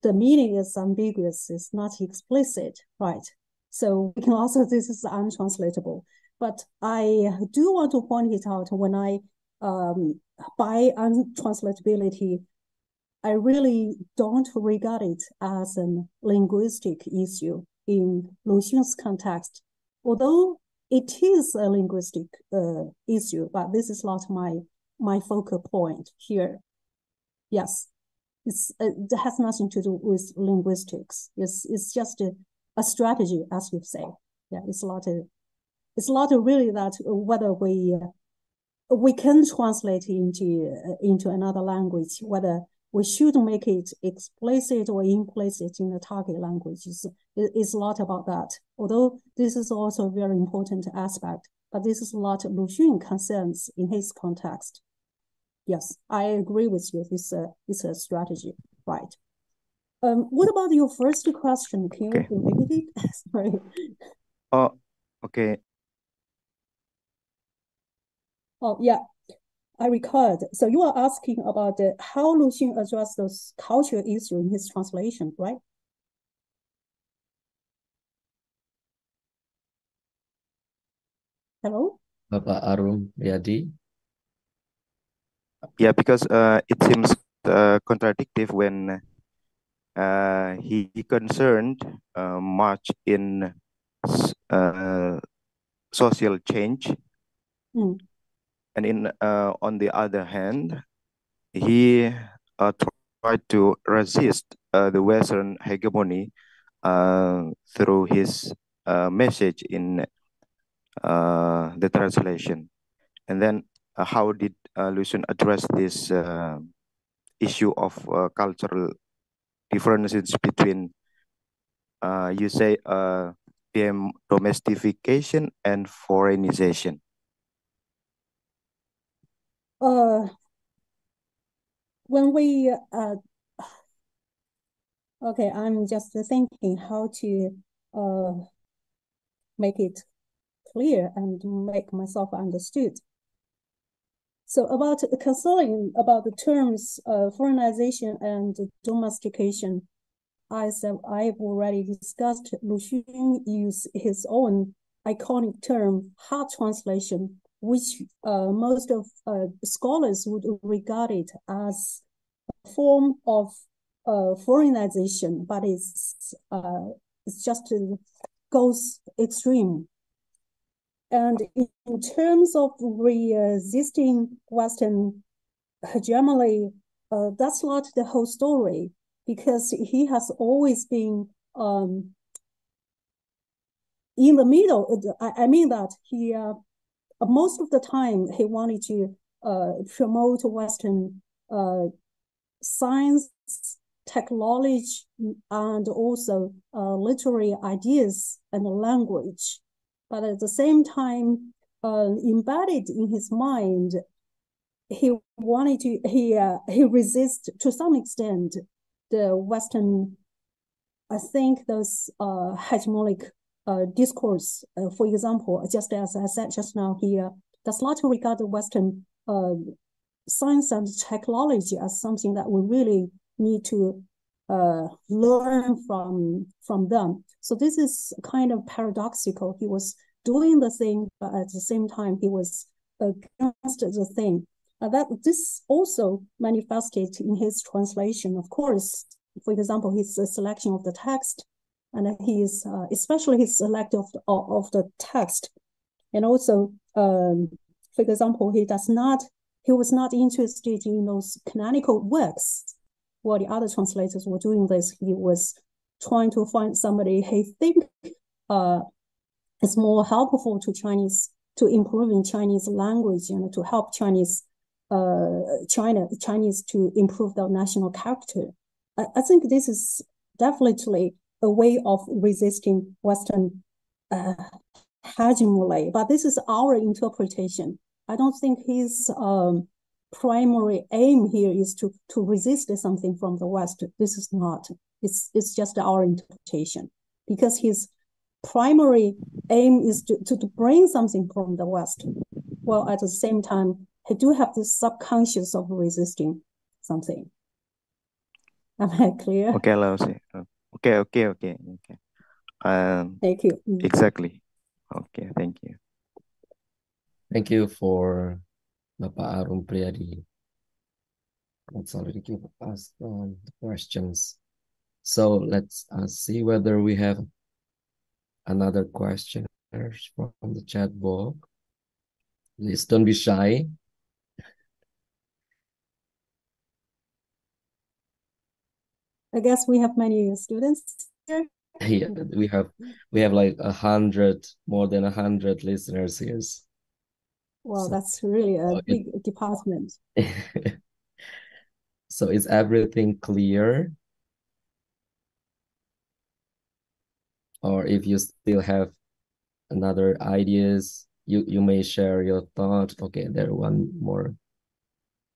the meaning is ambiguous, it's not explicit, right? So we can also, this is untranslatable. But I do want to point it out when I, by untranslatability, I really don't regard it as a linguistic issue in Lu Xun's context, although it is a linguistic issue, but this is not my focal point here. Yes, it has nothing to do with linguistics. It's just a strategy, as you say. Yeah, it's not really that whether we can translate into another language, whether we should make it explicit or implicit in the target language. It's a lot about that. Although this is also a very important aspect, but this is what Lu Xun concerns in his context. Yes, I agree with you. It's a strategy, right? What about your first question? Can you repeat it? Sorry. Oh, okay. Oh, yeah, I recalled. So you are asking about how Lu Xun addressed those cultural issues in his translation, right? Hello? Bapak Arum Riyadi. Yeah, because it seems contradictory when he concerned much in social change, and in on the other hand, he tried to resist the Western hegemony through his message in the translation. And then how did Lu Xun address this issue of cultural differences between, you say, domestication and foreignization? When we okay, I'm just thinking how to make it clear and make myself understood. So about concerning about the terms foreignization and domestication, as I've already discussed, Lu Xun used his own iconic term, hard translation, which most of scholars would regard it as a form of foreignization, but it's just goes extreme. And in terms of resisting Western hegemony, that's not the whole story, because he has always been in the middle. I mean that he, most of the time, he wanted to promote Western science, technology, and also literary ideas and language. But at the same time, embedded in his mind, he wanted to, he resist to some extent the Western, I think those hegemonic discourse. For example, just as I said just now, he does not regard the Western science and technology as something that we really need to learn from them. So this is kind of paradoxical. He was doing the thing, but at the same time, he was against the thing. That this also manifested in his translation. Of course, for example, his selection of the text, and his especially his select of the text, and also, for example, he was not interested in those canonical works. While the other translators were doing this, he was trying to find somebody he think is more helpful to Chinese, to improving Chinese language and to help Chinese to improve their national character. I think this is definitely a way of resisting Western hegemony, but this is our interpretation. I don't think his primary aim here is to resist something from the West. This is not. It's just our interpretation, because his primary aim is to bring something from the West, while at the same time he do have this subconscious of resisting something. Am I clear? Okay, Lausi. Okay. Thank you. Exactly. Okay, thank you. Thank you for Bapak Arum Priyadi. Let's already give us the questions. So let's see whether we have another question from the chat box. Please don't be shy. I guess we have many students here. Yeah, we have like 100, more than 100 listeners here. Well, So, that's really a big department. So is everything clear? Or if you still have another ideas, you may share your thought. Okay, there one more.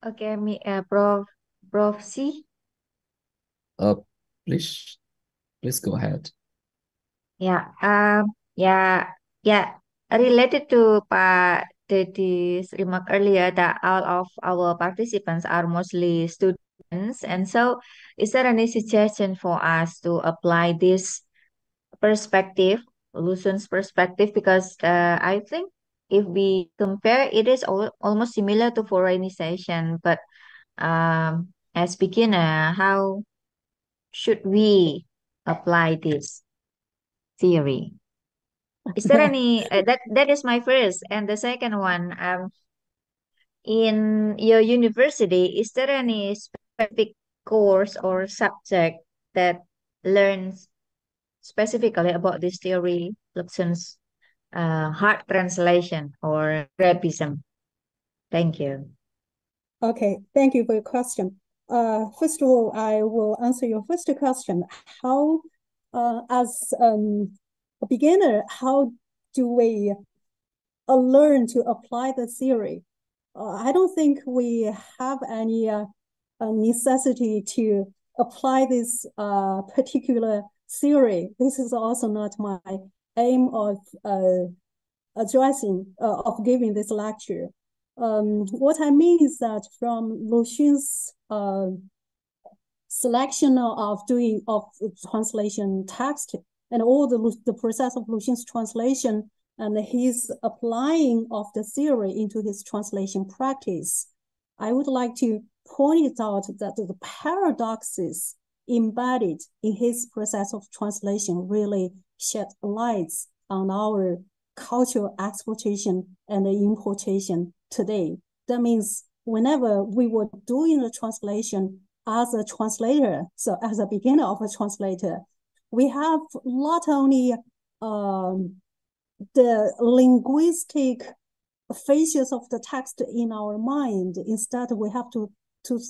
Okay, Prof C. Please go ahead. Yeah, related to Pak Dedi's remark earlier that all of our participants are mostly students, and so is there any suggestion for us to apply this perspective, Lucian's perspective? Because I think if we compare, it is almost similar to foreignization, but as beginner, how should we apply this theory? Is there any that is my first, and the second one, in your university, is there any specific course or subject that learns specifically about this theory, Luxon's hard translation or Arabism? Thank you. Okay, thank you for your question. First of all, I will answer your first question. How, as a beginner, how do we learn to apply the theory? I don't think we have any necessity to apply this particular theory. This is also not my aim of of giving this lecture. What I mean is that from Lucian's selection of translation text and all the process of Lucian's translation and his applying of the theory into his translation practice, I would like to point it out that the paradoxes embedded in his process of translation really shed lights on our cultural exportation and importation today. That means whenever we were doing the translation as a translator, so as a beginner of a translator, we have not only the linguistic features of the text in our mind. Instead, we have to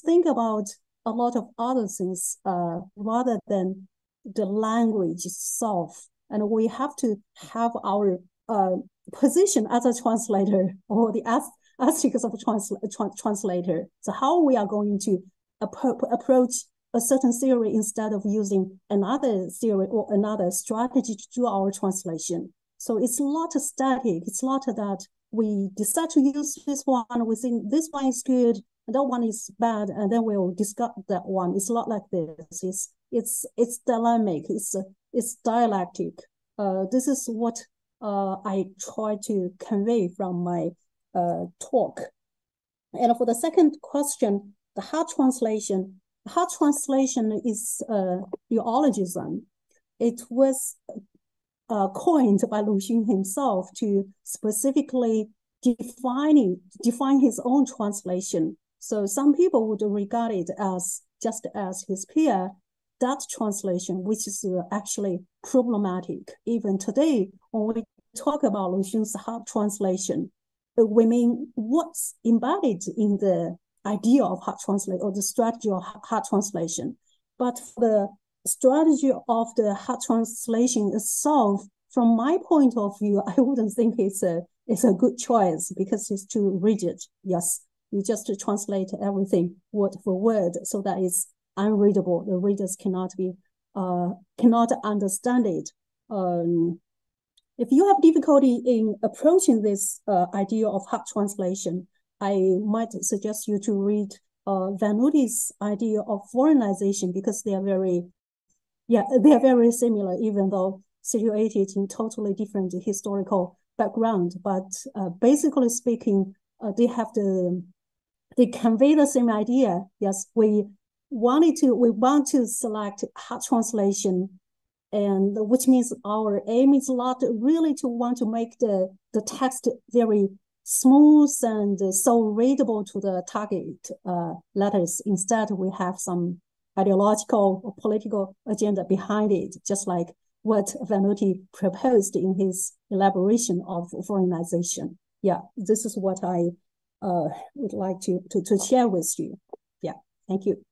think about a lot of other things rather than the language itself. And we have to have our position as a translator or the aspects of a translator. So how we are going to approach a certain theory instead of using another theory or another strategy to do our translation. So it's not static. It's not that we decide to use this one, we think this one is good, and that one is bad, and then we'll discard that one. It's not like this. It's dynamic. It's dialectic. This is what I try to convey from my talk. And for the second question, the hard translation. Hard translation is neologism. It was coined by Lucian himself to specifically define his own translation. So some people would regard it as just as his peer, that translation, which is actually problematic. Even today, when we talk about Lucian's hard translation, we mean what's embedded in the idea of hard translation or the strategy of hard translation. But for the strategy of the hard translation itself, from my point of view, I wouldn't think it's a good choice because it's too rigid. Yes, you just translate everything word for word so that it's unreadable. The readers cannot understand it. If you have difficulty in approaching this idea of hard translation, I might suggest you to read Vanuti's idea of foreignization, because they are very similar, even though situated in totally different historical background. But basically speaking, they convey the same idea. Yes, we want to select hard translation, and which means our aim is not really to want to make the text very smooth and so readable to the target letters. Instead, we have some ideological or political agenda behind it, just like what Vanuti proposed in his elaboration of foreignization. Yeah, this is what I would like to share with you. Yeah, thank you.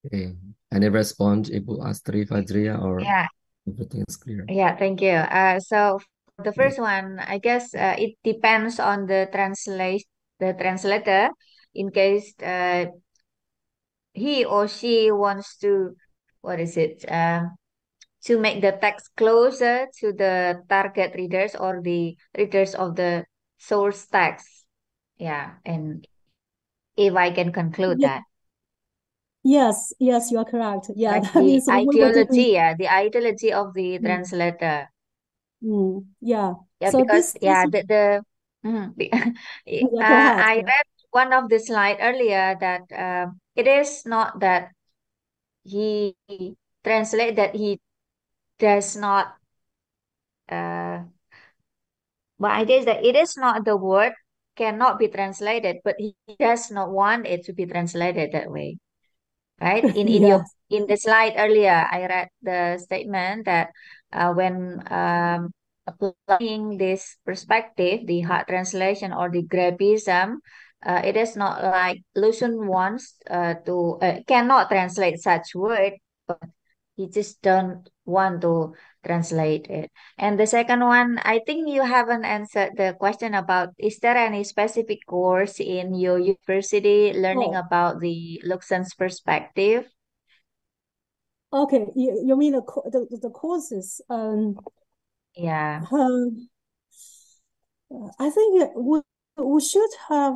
Okay. Any response, Ibu Astri Fajria, or Yeah, everything is clear? yeah, thank you. So the first one, I guess it depends on the translator. In case he or she wants to, what is it? To make the text closer to the target readers or the readers of the source text. Yeah, and if I can conclude that. Yes, you are correct. Yeah, Like that the means we were doing. the ideology of the translator. Yeah. Yeah, So because this yeah, go ahead. I read one of the slide earlier that it is not that he translate that he does not but I guess that it is not the word cannot be translated, but he does not want it to be translated that way. Right? Yeah. In the slide earlier, I read the statement that when applying this perspective, the hard translation or the Grabism, it is not like Lucian wants to cannot translate such word, but he just don't want to translate it. And the second one, I think you haven't answered the question about is there any specific course in your university learning Oh, about the Luxem's perspective? okay. You mean the courses? Yeah. I think we should have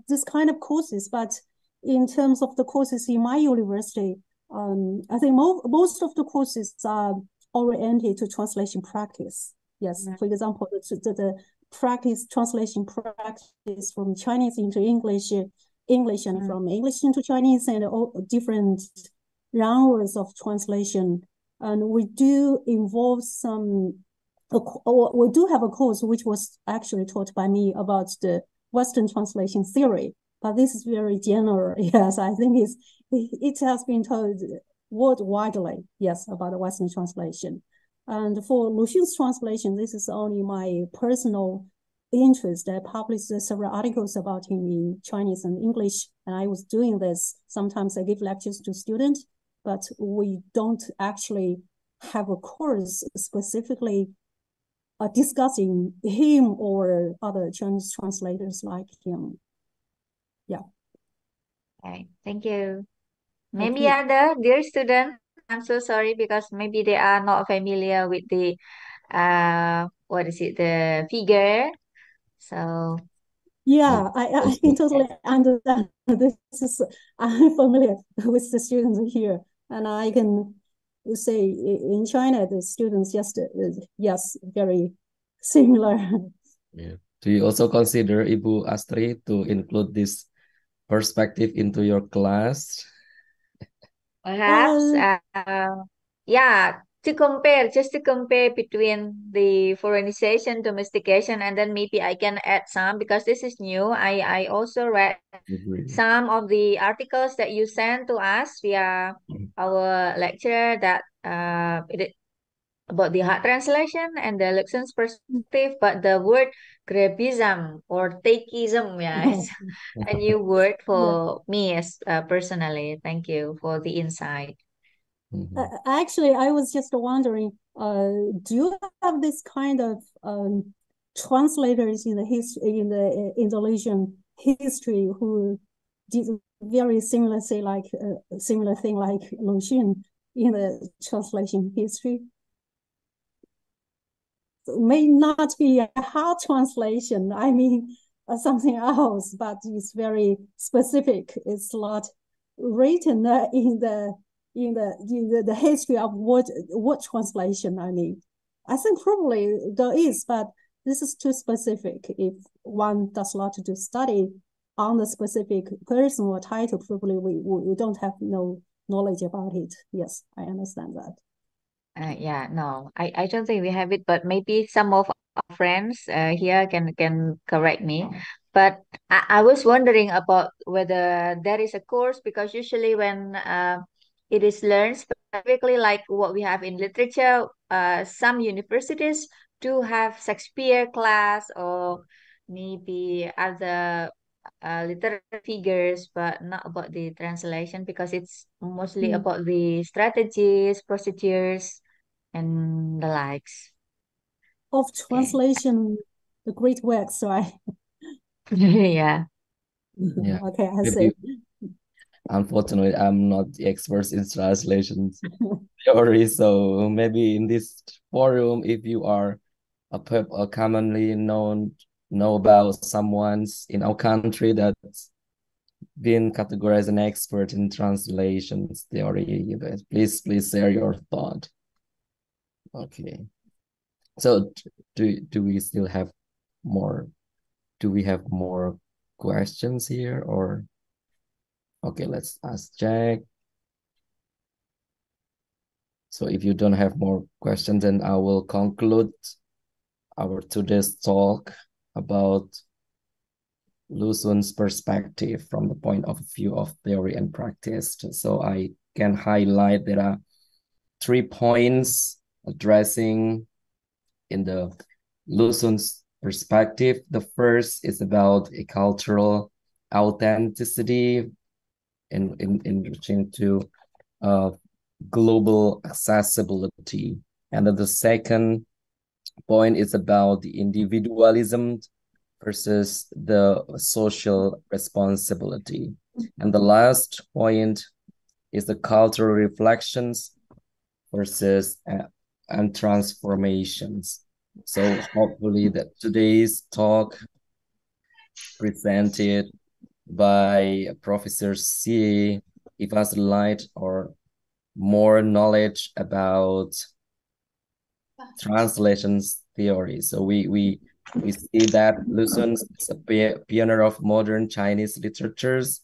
this kind of courses, but in terms of the courses in my university, I think most of the courses are oriented to translation practice. Yes, for example, the practice translation practice from Chinese into English, and from English into Chinese, and all different genres of translation. And we do involve we do have a course which was actually taught by me about the Western translation theory, but this is very general. Yes, I think it has been taught worldwide, yes, about the Western translation. And for Lucian's translation, this is only my personal interest. I published several articles about him in Chinese and English, and I was doing this. Sometimes I give lectures to students, but we don't actually have a course specifically discussing him or other Chinese translators like him. Yeah. Okay, thank you. Thank Maybe you. other dear students, I'm so sorry because maybe they are not familiar with the what is it, the figure. So Yeah, I totally understand. I'm familiar with the students here, and I can say in China the students yes, very similar. Yeah. Do you also consider Ibu Astri to include this perspective into your class? perhaps yeah, just to compare between the foreignization, domestication, and then maybe I can add some because this is new. I also read some of the articles that you sent to us via our lecture that about the hard translation and the Luxem's perspective, but the word Grabism or takeism, yeah, is a new word for me as personally. Thank you for the insight. Actually, I was just wondering, do you have this kind of translators in the Indonesian history who did very similar, say like similar thing like Lu Xun in the translation history? It may not be a hard translation. I mean, something else, but it's very specific. It's not written in the history of what translation. I mean, I think probably there is, but this is too specific. If one does not do study on the specific person or title, probably we don't have no knowledge about it. Yes, I understand that. Yeah, no, I don't think we have it, but maybe some of our friends here can correct me. But I was wondering about whether there is a course, because usually when it is learned specifically like what we have in literature, some universities do have Shakespeare class or maybe other literary figures, but not about the translation, because it's mostly about the strategies, procedures, and the likes. Of Okay. translation, the great works, right? Yeah. Yeah. Okay, I Maybe, see. unfortunately, I'm not the expert in translations theory, so maybe in this forum, if you are a commonly know about someone's in our country that's been categorized as an expert in translations theory, please share your thought. Okay. So do we still have more? Do we have more questions here, or okay, let's ask Jack. So if you don't have more questions, then I will conclude our today's talk about Lusun's perspective from the point of view of theory and practice. So I can highlight there are 3 points addressing in the Lusun's perspective. The first is about a cultural authenticity in relation to global accessibility. And then the second point is about the individualism versus the social responsibility. And the last point is the cultural reflections versus and transformations. So hopefully that today's talk presented by Professor Xie give us light or more knowledge about translations theory. So we see that Lusun is a pioneer of modern Chinese literatures,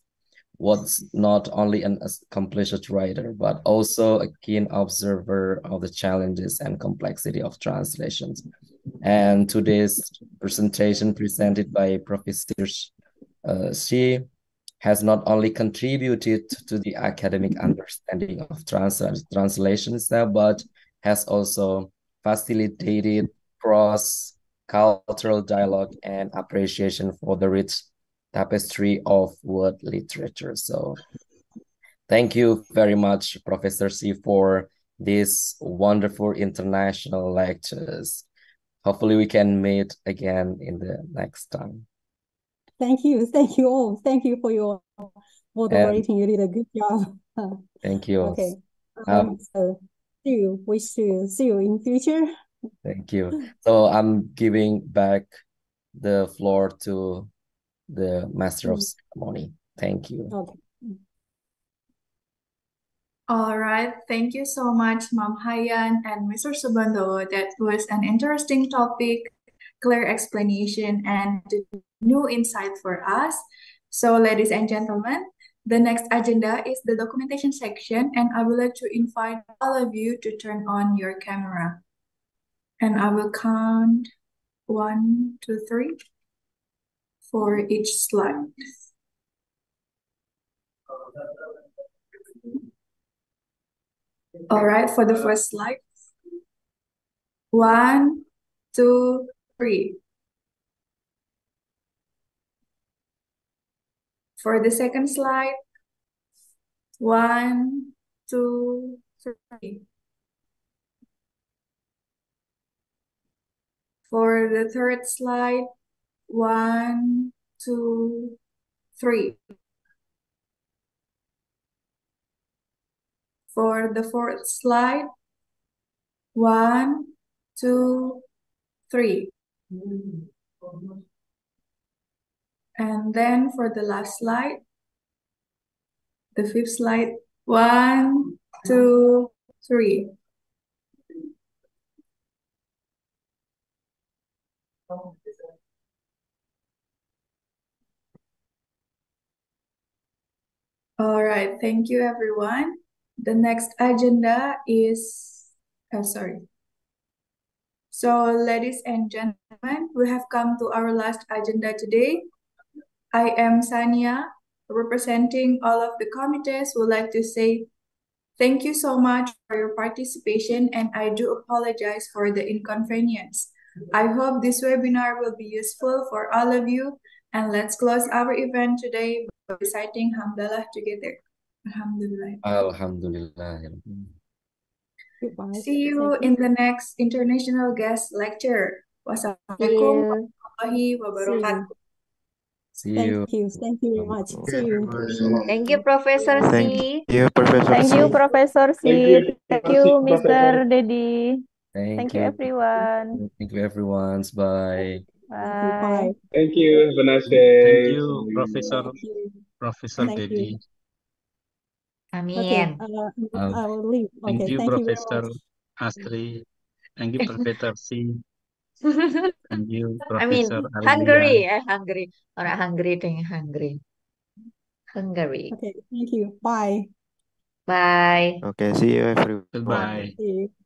was not only an accomplished writer, but also a keen observer of the challenges and complexity of translations. And today's presentation presented by Professor Xie has not only contributed to the academic understanding of translations, but has also facilitated cross-cultural dialogue and appreciation for the rich tapestry of world literature. So thank you very much, Professor Xie, for these wonderful international lectures. Hopefully we can meet again in the next time. Thank you all. Thank you for your moderating. You did a good job. Thank you. Okay. So wish to see you in future. Thank you. So I'm giving back the floor to the Master of Ceremony. Thank you. Okay. All right, thank you so much, Ma'am Haiyan and Mr. Subandowo. That was an interesting topic, clear explanation, and new insight for us. So, ladies and gentlemen, the next agenda is the documentation section, and I would like to invite all of you to turn on your camera. And I will count 1, 2, 3 for each slide. All right, for the first slide. 1, 2, 3. For the second slide. 1, 2, 3. For the third slide. 1, 2, 3. For the fourth slide. 1, 2, 3. And then for the last slide, the fifth slide. 1, 2, 3. All right, thank you everyone. The next agenda is, sorry. So ladies and gentlemen, we have come to our last agenda today. I am Sania, representing all of the committees, would like to say thank you so much for your participation, and I do apologize for the inconvenience. I hope this webinar will be useful for all of you, and let's close our event today by reciting Hamdalah together. Alhamdulillah. Alhamdulillah. Goodbye. See you in the next international guest lecture. Wassalamualaikum warahmatullahi wabarakatuh. See you. Thank you. Thank you very much. See you. Thank you, Professor Thank C. you, Professor Thank you, C. Professor Sid. Thank you, Mr. Dedi. Thank Thank you, you. everyone. Thank you, everyone. Bye. Thank you. Bye. Bye. Thank you. Have a nice Thank day. you, Professor Thank you. Professor Thank Dedi. you. Okay. Amin. I will leave. Thank Okay. you, Thank you very Professor much. Astri. Thank you, Professor C. Thank you, I mean, Professor hungry. Arlia. Hungry. Orang hungry dengan hungry. Hungry. Okay. Thank you. Bye. Bye. Okay, see you everyone. Goodbye. See you.